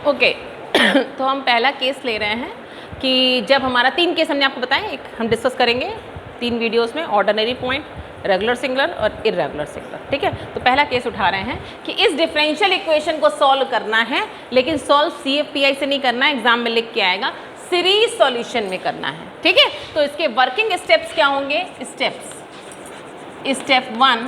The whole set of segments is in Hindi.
ओके तो हम पहला केस ले रहे हैं कि जब हमारा 3 केस हमने आपको बताया, एक हम डिस्कस करेंगे 3 वीडियोस में, ऑर्डिनरी पॉइंट, रेगुलर सिंगुलर और इर्रेगुलर सिंगुलर। ठीक है, तो पहला केस उठा रहे हैं कि इस डिफरेंशियल इक्वेशन को सॉल्व करना है, लेकिन सॉल्व CFPI से नहीं करना है, एग्जाम में लिख के आएगा, सीरीज सॉल्यूशन में करना है। ठीक है, तो इसके वर्किंग स्टेप्स क्या होंगे? स्टेप 1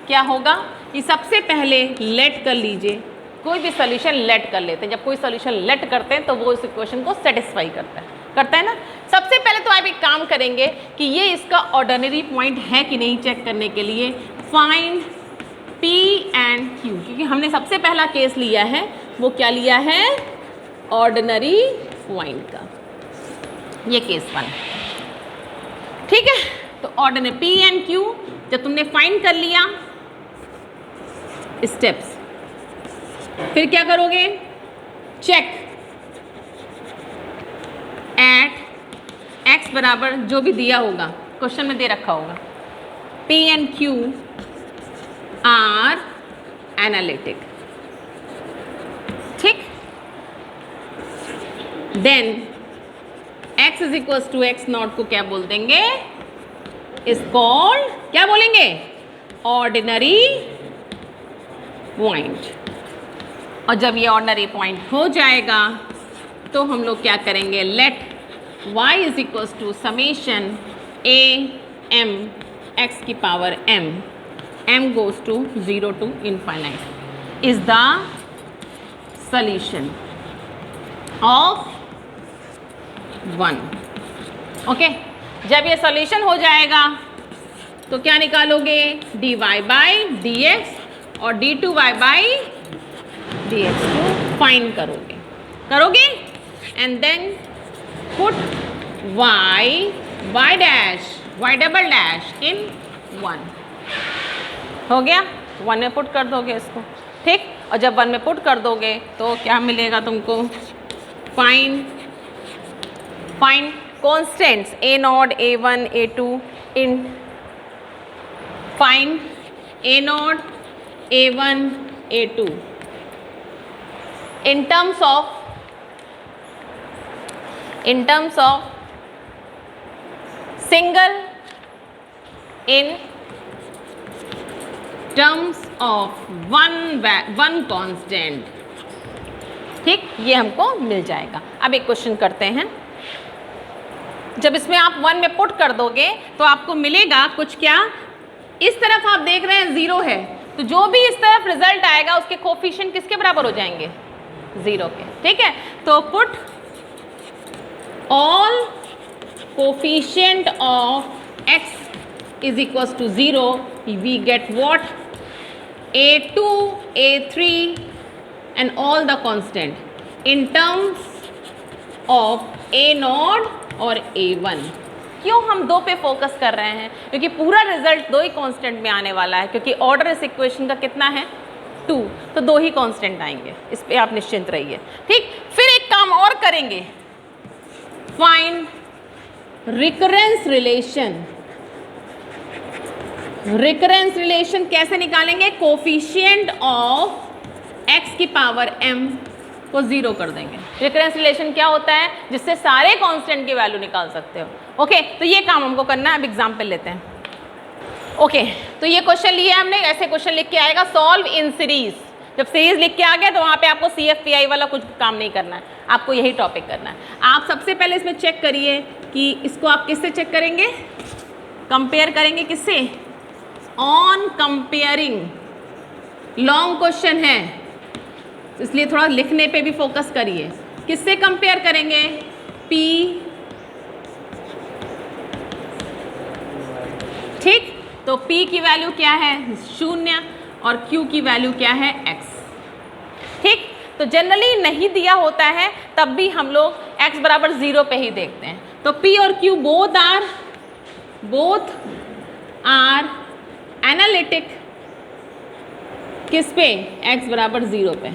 क्या होगा कि सबसे पहले लेट कर लीजिए, कोई भी सॉल्यूशन लेट कर लेते हैं। जब कोई सॉल्यूशन लेट करते हैं तो वो इस इक्वेशन को सेटिस्फाई करता है ना। सबसे पहले तो आप एक काम करेंगे कि ये इसका ऑर्डिनरी पॉइंट है कि नहीं चेक करने के लिए फाइंड P एंड Q, क्योंकि हमने सबसे पहला केस लिया है, वो क्या लिया है? ऑर्डिनरी पॉइंट का, ये केस 1। ठीक है, तो ऑर्डिनरी P एंड Q जब तुमने फाइंड कर लिया, स्टेप्स, फिर क्या करोगे? चेक एट x बराबर जो भी दिया होगा, क्वेश्चन में दे रखा होगा, P and Q are analytic. ठीक, then x is equal to x naught को क्या बोल देंगे? इज कॉल्ड, क्या बोलेंगे? Ordinary point. और जब ये ऑर्डिनरी पॉइंट हो जाएगा तो हम लोग क्या करेंगे? Let y is equal to summation a m x की power m goes to 0 to infinite is the solution of 1। Okay, जब ये सॉल्यूशन हो जाएगा तो क्या निकालोगे? dy बाई dx और d2y बाई dx को फाइंड करोगे and then put y double dash in 1। हो गया, 1 में पुट कर दोगे इसको। ठीक, और जब 1 में पुट कर दोगे तो क्या मिलेगा तुमको? Find constants a0 a1 a2 in find a0 a1 a2 in terms of single, in terms of one constant। ठीक, ये हमको मिल जाएगा। अब एक क्वेश्चन करते हैं। जब इसमें आप 1 में पुट कर दोगे तो आपको मिलेगा कुछ, क्या? इस तरफ आप देख रहे हैं 0 है, तो जो भी इस तरफ रिजल्ट आएगा उसके कोफिशिएंट किसके बराबर हो जाएंगे? 0 के। ठीक है, तो put all coefficient of x is equal to 0, we get what? a2 a3 and all the constant in terms of a0 और a1। क्यों हम 2 पे फोकस कर रहे हैं? क्योंकि पूरा रिजल्ट 2 ही कांस्टेंट में आने वाला है, क्योंकि ऑर्डर इस इक्वेशन का कितना है? 2, तो 2 ही कांस्टेंट आएंगे, इस पे आप निश्चिंत रहिए। ठीक, फिर एक काम और करेंगे, फाइंड रिकरेंस रिलेशन कैसे निकालेंगे? कोफिशिएंट ऑफ x की पावर m को 0 कर देंगे। रिकरेंस रिलेशन क्या होता है? जिससे सारे कांस्टेंट की वैल्यू निकाल सकते हो। ओके, तो ये काम हमको करना है। अब एग्जाम्पल लेते हैं। ओके, तो ये क्वेश्चन लिया हमने, ऐसे क्वेश्चन लिख के आएगा, सॉल्व इन सीरीज। जब सीरीज लिख के आ गया तो वहाँ पे आपको CFPI वाला कुछ काम नहीं करना है, आपको यही टॉपिक करना है। आप सबसे पहले इसमें चेक करिए कि इसको आप किससे चेक करेंगे? कंपेयर करेंगे किससे? On comparing. लॉन्ग क्वेश्चन है इसलिए थोड़ा लिखने पे भी फोकस करिए। किससे कंपेयर करेंगे? P। ठीक, तो P की वैल्यू क्या है? 0 और Q की वैल्यू क्या है? x। ठीक, तो जनरली नहीं दिया होता है तब भी हम लोग x बराबर 0 पे ही देखते हैं। तो P और Q बोथ आर एनालिटिक किस पे? x बराबर 0 पे।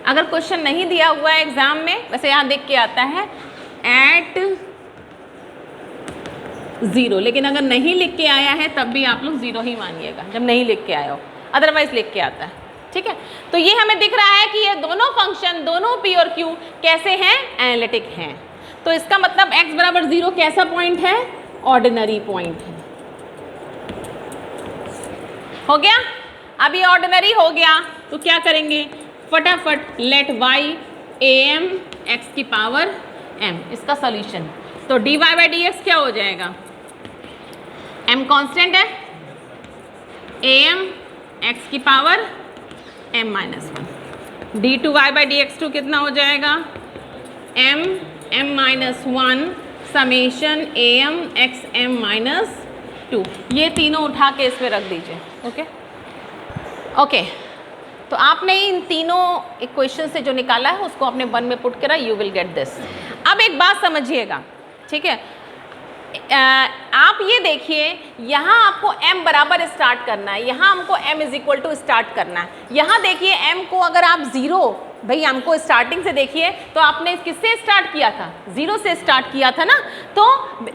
अगर क्वेश्चन नहीं दिया हुआ है एग्जाम में, वैसे यहाँ देख के आता है एट 0, लेकिन अगर नहीं लिख के आया है तब भी आप लोग 0 ही मानिएगा जब नहीं लिख के आया हो, अदरवाइज लिख के आता है। ठीक है, तो ये हमें दिख रहा है कि ये दोनों फंक्शन, दोनों p और q कैसे हैं, एनालिटिक हैं। तो इसका मतलब x बराबर 0 कैसा पॉइंट है, ऑर्डिनरी पॉइंट है। हो गया, अब ये ऑर्डिनरी हो गया तो क्या करेंगे, फटाफट लेट y am x की पावर m, इसका सॉल्यूशन। तो dy बाई dx क्या हो जाएगा, m कांस्टेंट है, am x की power m minus 1, d2y by dx2 कितना हो जाएगा, m minus 1 summation am x m minus 2। ये तीनों उठा के इस पे रख दीजिए। ओके ओके, तो आपने इन तीनों इक्वेशन से जो निकाला है उसको अपने वन में पुट करा, यू विल गेट दिस। अब एक बात समझिएगा, ठीक है, आप ये देखिए यहाँ आपको m बराबर स्टार्ट करना है, यहाँ हमको m is equal to start करना है। यहाँ देखिए m को अगर आप 0, भाई हमको स्टार्टिंग से देखिए तो आपने किससे स्टार्ट किया था, 0 से स्टार्ट किया था ना, तो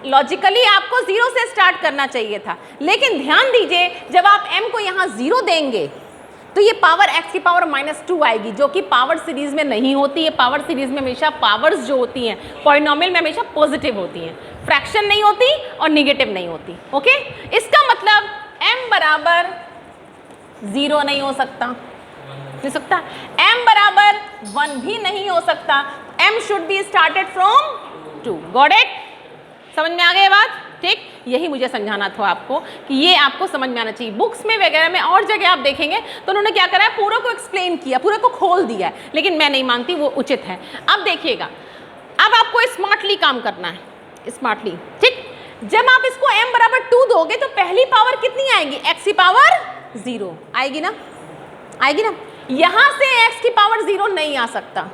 लॉजिकली आपको 0 से स्टार्ट करना चाहिए था। लेकिन ध्यान दीजिए जब आप m को यहाँ 0 देंगे तो ये पावर x की पावर -2 आएगी, जो कि पावर सीरीज में नहीं होती है। पावर सीरीज में हमेशा पावर्स जो होती हैं पॉलिनोमियल में हमेशा पॉजिटिव होती हैं, फ्रैक्शन नहीं होती और निगेटिव नहीं होती। ओके, इसका मतलब m बराबर 0 नहीं हो सकता, नहीं सकता, m बराबर 1 भी नहीं हो सकता, m should be started from 2। Got it, समझ में आ गई बात, ठीक। यही मुझे समझाना था आपको कि ये आपको समझ में आना चाहिए। बुक्स में वगैरह में और जगह आप देखेंगे तो उन्होंने क्या करा है, पूरा को एक्सप्लेन किया, पूरे को खोल दिया है, लेकिन मैं नहीं मानती वो उचित है। अब देखिएगा, अब आपको स्मार्टली काम करना है, स्मार्टली, ठीक। जब आप इसको m बराबर 2 दोगे तो पहली पावर कितनी आएगी, x की पावर 0 आएगी ना, आएगी ना। यहाँ से x की पावर 0 नहीं आ सकता,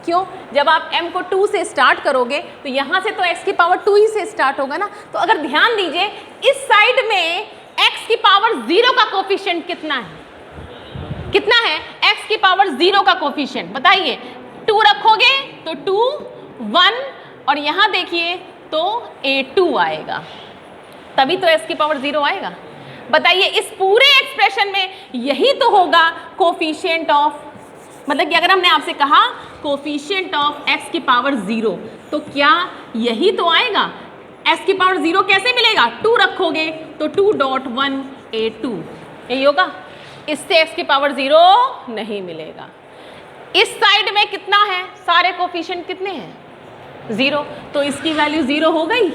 क्यों, जब आप m को 2 से स्टार्ट करोगे तो यहाँ से तो x की पावर 2 ही से स्टार्ट होगा ना। तो अगर ध्यान दीजिए इस साइड में x की पावर 0 का कोफिशिएंट कितना है, कितना है x की पावर 0 का कोफिशिएंट बताइए। 2 रखोगे तो 2 1 और यहाँ देखिए तो a2 आएगा, तभी तो x की पावर 0 आएगा। बताइए इस पूरे एक्सप्रेशन में यही तो होगा कोफिशिएंट ऑफ, मतलब कि अगर हमने आपसे कहा कोफिशिएंट ऑफ x की पावर 0 तो क्या यही तो आएगा। x की पावर 0 कैसे मिलेगा, 2 रखोगे तो 2.1 a2, यही होगा। इससे x की पावर 0 नहीं मिलेगा। इस साइड में कितना है, सारे कोफिशिएंट कितने हैं, 0, तो इसकी वैल्यू 0 हो गई,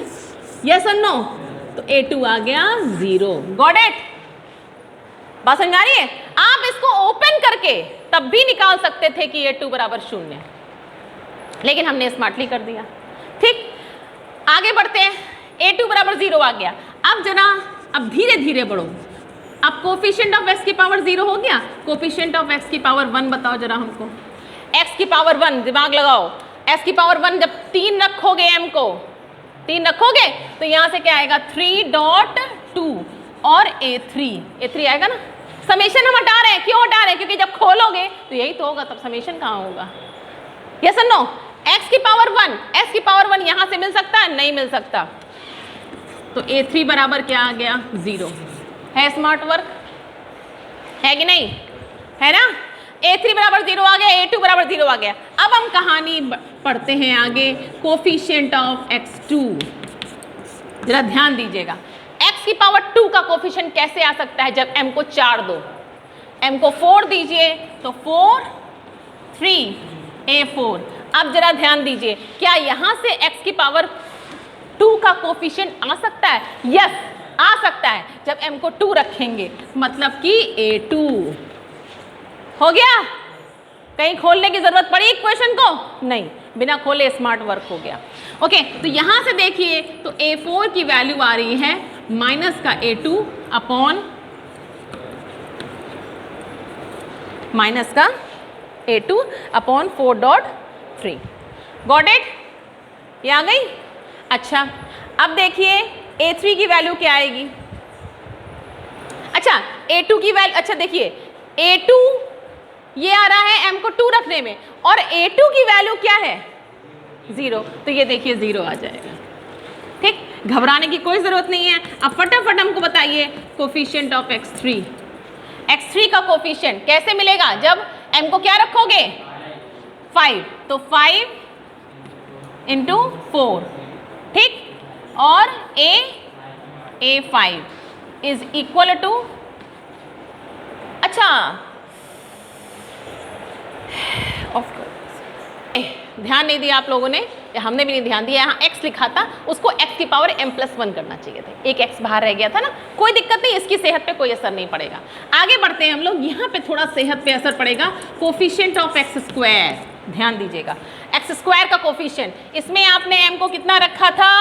यस और नो, तो a2 आ गया 0। गॉट इट, बात समझ आ रही है। आप इसको ओपन करके तब भी निकाल सकते थे कि a2 बराबर 0, लेकिन हमने स्मार्टली कर दिया, ठीक। आगे बढ़ते हैं, a2 बराबर 0 आ गया। अब जरा अब धीरे धीरे बढ़ो, अब कोफिशिएंट ऑफ x की पावर 0 हो गया, कोफिशिएंट ऑफ x की पावर 1 बताओ जरा हमको। x की पावर 1, दिमाग लगाओ, x की पावर 1 जब 3 रखोगे, m को 3 रखोगे तो यहाँ से क्या आएगा 3.2 और a3 आएगा ना। समेशन हम हटा रहे हैं, क्यों हटा रहे हैं, क्योंकि जब खोलोगे तो यही तो होगा, तब समेशन कहाँ होगा, यस और नो। x की पावर 1 यहाँ से मिल सकता है, नहीं मिल सकता, तो a3 बराबर क्या आ गया 0। है स्मार्ट वर्क, है कि नहीं, है ना। a3 बराबर 0 आ गया, a2 बराबर 0 आ गया। अब हम कहानी पढ़ते हैं आगे, कोफिशिएंट ऑफ x2। जरा ध्यान दीजिएगा, x की पावर 2 का कोफिशिएंट कैसे आ सकता है, जब m को 4 दो, m को 4 दीजिए तो 4 3 a4। अब जरा ध्यान दीजिए, क्या यहाँ से x की पावर 2 का कोफिशिएंट आ सकता है, यस आ सकता है, जब m को 2 रखेंगे, मतलब कि a2 हो गया। कहीं खोलने की जरूरत पड़ी इक्वेशन को, नहीं, बिना खोले स्मार्ट वर्क हो गया। ओके, तो यहां से देखिए तो a4 की वैल्यू आ रही है माइनस का a2 अपॉन माइनस का a2 अपॉन 4.3। गॉट इट, ये आ गई। अच्छा, अब देखिए a3 की वैल्यू क्या आएगी। अच्छा, a2 की वैल्यू, अच्छा देखिए a2 ये आ रहा है m को 2 रखने में, और a2 की वैल्यू क्या है 0, तो ये देखिए 0 आ जाएगा, ठीक। घबराने की कोई ज़रूरत नहीं है। अब फटाफट हमको बताइए कोफिशिएंट ऑफ x3। x3 का कोफिशिएंट कैसे मिलेगा? जब m को क्या रखोगे? 5, तो 5 इंटू 4, ठीक, और a5 इज इक्वल टू, अच्छा ध्यान नहीं दिया आप लोगों ने, या हमने भी नहीं ध्यान दिया, यहाँ x लिखा था, उसको x की पावर m+1 करना चाहिए था, एक x बाहर रह गया था ना, कोई दिक्कत नहीं, इसकी सेहत पे कोई असर नहीं पड़ेगा। आगे बढ़ते हैं हम लोग, यहाँ पे थोड़ा सेहत पे असर पड़ेगा, कोफिशिएंट ऑफ x², ध्यान दीजिएगा, x² का कोफिशिएंट, इसमें आपने m को कितना रखा था?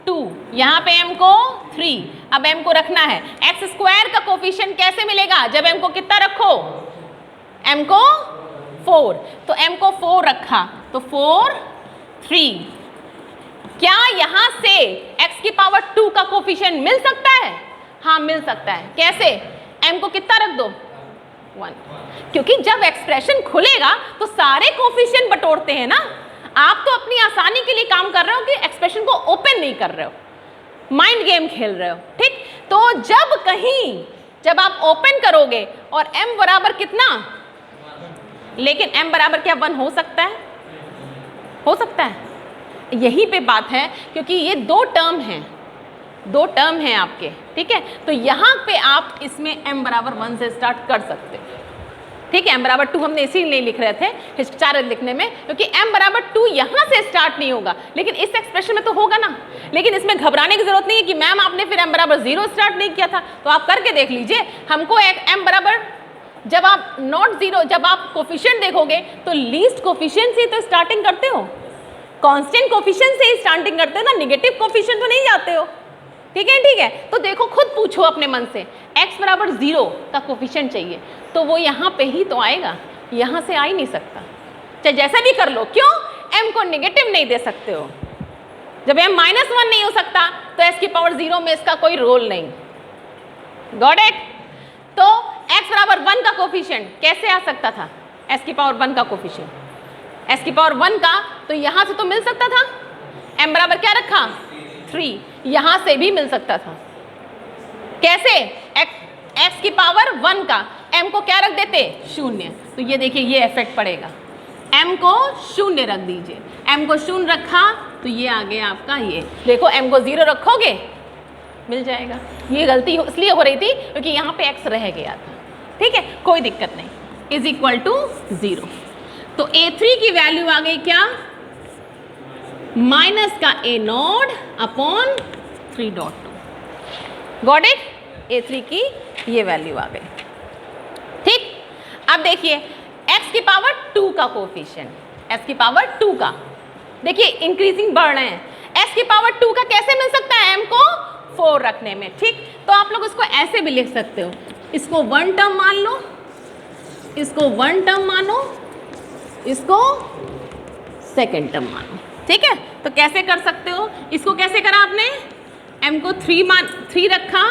2, यहाँ पे m को 3, अब m को रखना है, x² का कोफिशिएंट कैसे मिलेगा? जब m को कितना रखो? m को 4, तो m को 4 रखा, तो 4, 3, क्या यहाँ से x की पावर 2 का कोफिशिएंट मिल सकता है? हाँ मिल सकता है, कैसे? m को कितना रख दो? 1, क्योंकि जब एक्सप्रेशन खुलेगा तो सारे कोफिशिएंट बटोरते हैं ना, आप तो अपनी आसानी के लिए काम कर रहे हो कि एक्सप्रेशन को ओपन नहीं कर रहे हो, माइंड गेम खेल रहे हो, ठीक, तो जब आप ओपन करोगे और m बराबर कितना, लेकिन m बराबर क्या 1 हो सकता है? हो सकता है, यही पे बात है, क्योंकि ये 2 टर्म हैं आपके, ठीक है, तो यहाँ पे आप इसमें m बराबर 1 से स्टार्ट कर सकते हो, ठीक है, m बराबर 2 हमने इसीलिए लिख रहे थे हिस्टोग्राम लिखने में, क्योंकि m बराबर 2 यहाँ से स्टार्ट नहीं होगा, लेकिन इस एक्सप्रेशन में तो होगा ना, लेकिन इसमें घबराने की जरूरत नहीं है कि मैम आपने फिर m बराबर 0 स्टार्ट नहीं किया था, तो आप करके देख लीजिए, हमको एक m बराबर, जब आप नॉट 0, जब आप कोफिशिएंट देखोगे तो लीस्ट कोफिशिएंट से तो स्टार्टिंग करते हो, कांस्टेंट कोफिशिएंट से ही स्टार्टिंग करते हो ना, नेगेटिव कोफिशिएंट तो नहीं जाते हो, ठीक है, तो देखो खुद पूछो अपने मन से, x बराबर 0 का कोफिशिएंट चाहिए, तो वो यहाँ पे ही तो आएगा, यहाँ से आ ही नहीं सकता, चाहे जैसा भी कर लो, क्यों? m को नेगेटिव नहीं दे सकते हो, जब m -1 नहीं हो सकता तो s की पावर 0 में इसका कोई रोल नहीं, गॉट इट? तो x बराबर 1 का कोफिशिएंट कैसे आ सकता था? s की पावर 1 का कोफिशिएंट, s की पावर 1 का, तो यहाँ से तो मिल सकता था, m बराबर क्या रखा? 3, यहाँ से भी मिल सकता था, कैसे? x की पावर 1 का, m को क्या रख देते? 0, तो ये देखिए ये इफेक्ट पड़ेगा, m को 0 रख दीजिए, m को 0 रखा तो ये आ गया आपका, ये देखो m को 0 रखोगे मिल जाएगा, ये गलती इसलिए हो रही थी क्योंकि यहाँ पे x रह गया था, ठीक है, कोई दिक्कत नहीं, इज इक्वल टू 0, तो a3 की वैल्यू आ गई क्या? माइनस का a0 upon 3.2, got it? a3 की ये वैल्यू आ गई, ठीक। अब देखिए x की पावर 2 का कोफिशिएंट, x की पावर 2 का, देखिए इंक्रीजिंग बढ़ रहे हैं, x की पावर 2 का कैसे मिल सकता है? m को 4 रखने में, ठीक, तो आप लोग इसको ऐसे भी लिख सकते हो, इसको 1 टर्म मान लो, इसको 1 टर्म मानो, इसको सेकेंड टर्म मानो, ठीक है, तो कैसे कर सकते हो? इसको कैसे करा आपने? m को 3 रखा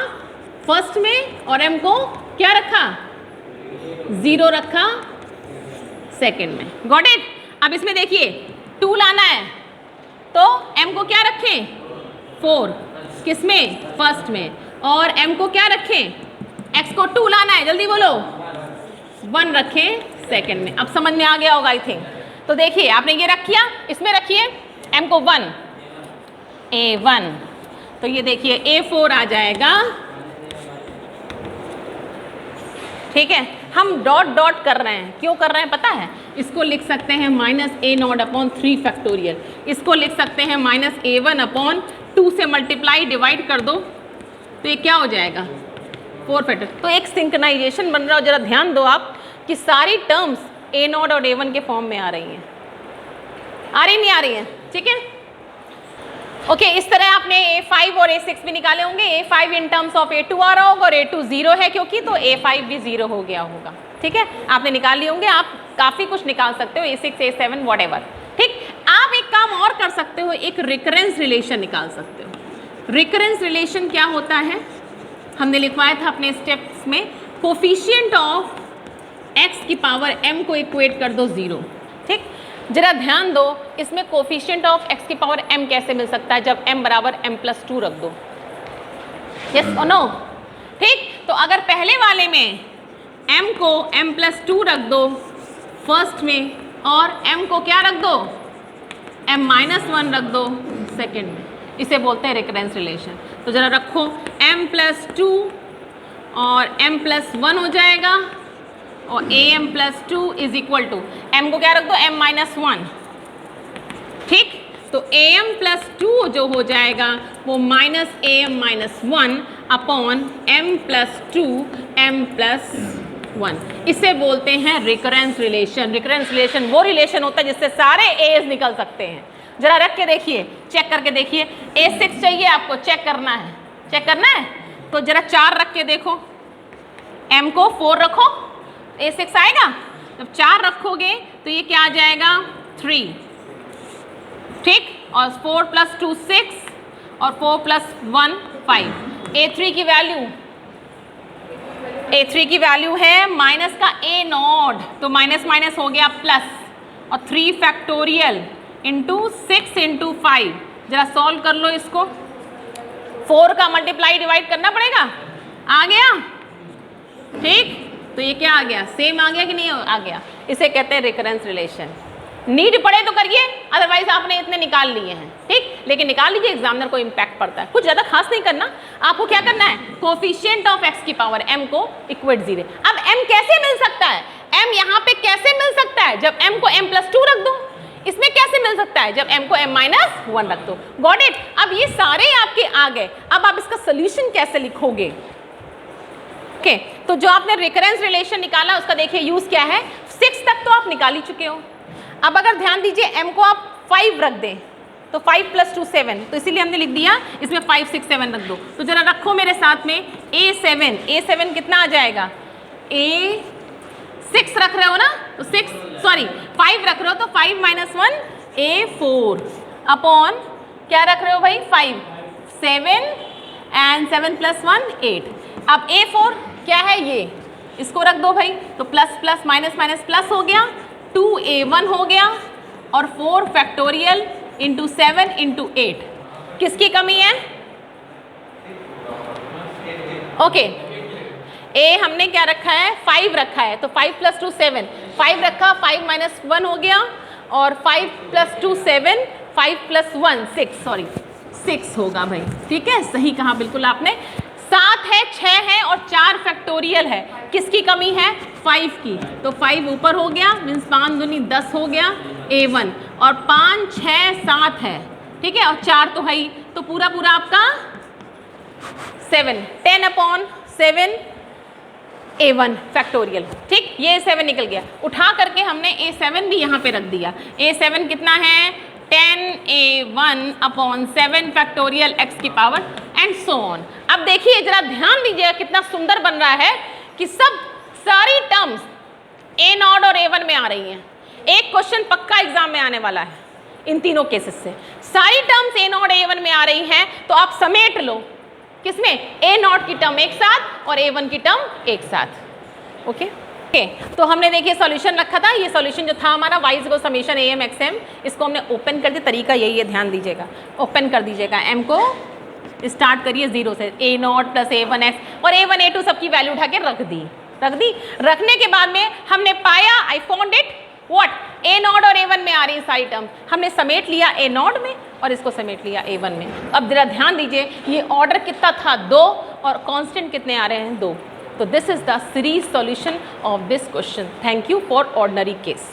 फर्स्ट में और m को क्या रखा? 0 रखा सेकेंड में, गॉट इट? अब इसमें देखिए 2 लाना है, तो m को क्या रखें? 4, किसमें? फर्स्ट में, और m को क्या रखें? x को 2 लाना है, जल्दी बोलो, 1 रखें सेकेंड में। अब समझ में आ गया होगा आई थिंक। तो देखिए आपने ये रख किया, इसमें रखिए m को 1, a1, तो ये देखिए a4 आ जाएगा, ठीक है। हम डॉट डॉट कर रहे हैं, क्यों कर रहे हैं पता है? इसको लिख सकते हैं -a0 अपॉन 3 फैक्टोरियल, इसको लिख सकते हैं -a1 अपॉन 2 से मल्टीप्लाई डिवाइड कर दो, तो ये क्या हो जाएगा? 4 फैक्टोरियल। तो एक सिंक्रोनाइजेशन बन रहा हो, जरा ध्यान दो आप कि सारी टर्म्स a0 और a1 के फॉर्म में आ रही हैं, आ रही नहीं आ रही हैं, ठीक है। ओके, इस तरह आपने a5 और a6 भी निकाले होंगे। a5 in terms of a2 आ रहा होगा और a2 0 है क्योंकि, तो a5 भी 0 हो गया होगा, ठीक है। आपने निकाल लिए होंगे, आप काफ़ी कुछ निकाल सकते हो, a6 a7 व्हाटएवर, ठीक। आप एक काम और कर सकते हो, एक रिकरेंस रिलेशन निकाल सकते हो। रिकरेंस रिलेशन क्या होता है? हमने लिखवाया था अपने स्टेप्स में, कोफिशिएंट ऑफ x की पावर m को इक्वेट कर दो 0, ठीक। जरा ध्यान दो, इसमें कोफिशिएंट ऑफ x की पावर m कैसे मिल सकता है? जब m बराबर m+2 रख दो, यस और नो, ठीक। तो अगर पहले वाले में m को m+2 रख दो फर्स्ट में, और m को क्या रख दो, m-1 रख दो सेकेंड में, इसे बोलते हैं रिकरेंस रिलेशन। तो जरा रखो, m+2 और m+1 हो जाएगा, और am+2 is equal to, m को क्या रख दो, m-1, ठीक। तो am+2 जो हो जाएगा वो -am-1 अपॉन m+2 m+1, इसे बोलते हैं रिकरेंस रिलेशन। रिकरेंस रिलेशन वो रिलेशन होता है जिससे सारे एज निकल सकते हैं। जरा रख के देखिए, चेक करके देखिए, A6 चाहिए आपको, चेक करना है, चेक करना है, तो जरा 4 रख के देखो, m को 4 रखो, A6 आएगा। जब 4 रखोगे तो ये क्या आ जाएगा, 3, ठीक, और 4 + 2 6 और 4 + 1 5। A3 की वैल्यू है माइनस का A0, तो माइनस माइनस हो गया प्लस, और 3 फैक्टोरियल इंटू 6 इंटू 5। जरा सॉल्व कर लो इसको, 4 का मल्टीप्लाई डिवाइड करना पड़ेगा, आ गया, ठीक। तो ये क्या आ गया, सेम आ गया कि नहीं आ गया, इसे कहते हैं रिकरेंस रिलेशन। नीड पड़े तो करिए, अदरवाइज आपने इतने निकाल लिए हैं, ठीक, लेकिन निकाल लीजिए, एग्जामिनर को इम्पैक्ट पड़ता है। कुछ ज़्यादा खास नहीं करना, आपको क्या करना है, कोफिशिएंट ऑफ x की पावर m को इक्वेट 0। अब m कैसे मिल सकता है, m यहाँ पे कैसे मिल सकता है, जब m को m+2 रख दो। इसमें कैसे मिल सकता है, जब m को m-1 रख दो। Got it. अब ये सारे आपके आ गए, अब आप इसका सोल्यूशन कैसे लिखोगे, ओके। तो जो आपने रिकरेंस रिलेशन निकाला उसका देखिए यूज क्या है, 6 तक तो आप निकाल ही चुके हो। अब अगर ध्यान दीजिए m को आप 5 रख दें तो 5 + 2 7, तो इसीलिए हमने लिख दिया इसमें 5 6 7 रख दो। तो जरा रखो मेरे साथ में A7 कितना आ जाएगा, A6 रख रहे हो ना, तो 5 रख रहे हो तो 5 - 1 A4 अपॉन क्या रख रहे हो भाई, 5 7 एंड 7 + 1 8। अब A4 क्या है, ये इसको रख दो भाई, तो plus plus minus minus plus हो गया, 2A1 हो गया, और 4 फैक्टोरियल इंटू 7 इंटू 8। किसकी कमी है, ओके। A हमने क्या रखा है, 5 रखा है, तो 5 + 2 7, 5 रखा, 5 - 1 हो गया, और 5 + 2 7, 5 + 1 6 होगा भाई, ठीक है, सही कहा बिल्कुल आपने। 7 है, 6 है और 4 फैक्टोरियल है, किसकी कमी है, 5 की, तो 5 ऊपर हो गया, मीन्स 5 दूनी 10 हो गया A1, और 5 6 7 है, ठीक है, और 4 तो है ही, तो पूरा पूरा आपका 7 10/7 A1 फैक्टोरियल, ठीक। ये A7 निकल गया, उठा करके हमने A7 भी यहाँ पे रख दिया। A7 कितना है, 10A1/7 फैक्टोरियल x की पावर एंड सो ऑन। अब देखिए जरा ध्यान दीजिएगा कितना सुंदर बन रहा है कि सारी टर्म्स A0 और A1 में आ रही हैं। एक क्वेश्चन पक्का एग्जाम में आने वाला है इन तीनों केसेस से, सारी टर्म्स A0 A1 में आ रही हैं, तो आप समेट लो, किसमें, A0 की टर्म एक साथ और A1 की टर्म एक साथ, ओके। तो हमने देखिए सॉल्यूशन रखा था, ये सॉल्यूशन जो था हमारा y को समेशन AM XM, इसको हमने ओपन कर दिया। तरीका यही है, ध्यान दीजिएगा, ओपन कर दीजिएगा, m को स्टार्ट करिए 0 से, A0 + A1x, और A1 A2 सबकी वैल्यू उठा के रख दी। रखने के बाद में हमने पाया, I found it what, A0 और A1 में आ रही सारी टर्म, हमने समेट लिया A0 में और इसको समेट लिया A1 में। अब जरा ध्यान दीजिए, ये ऑर्डर कितना था, 2, और कांस्टेंट कितने आ रहे हैं, 2। So this is the series solution of this question. Thank you for ordinary case.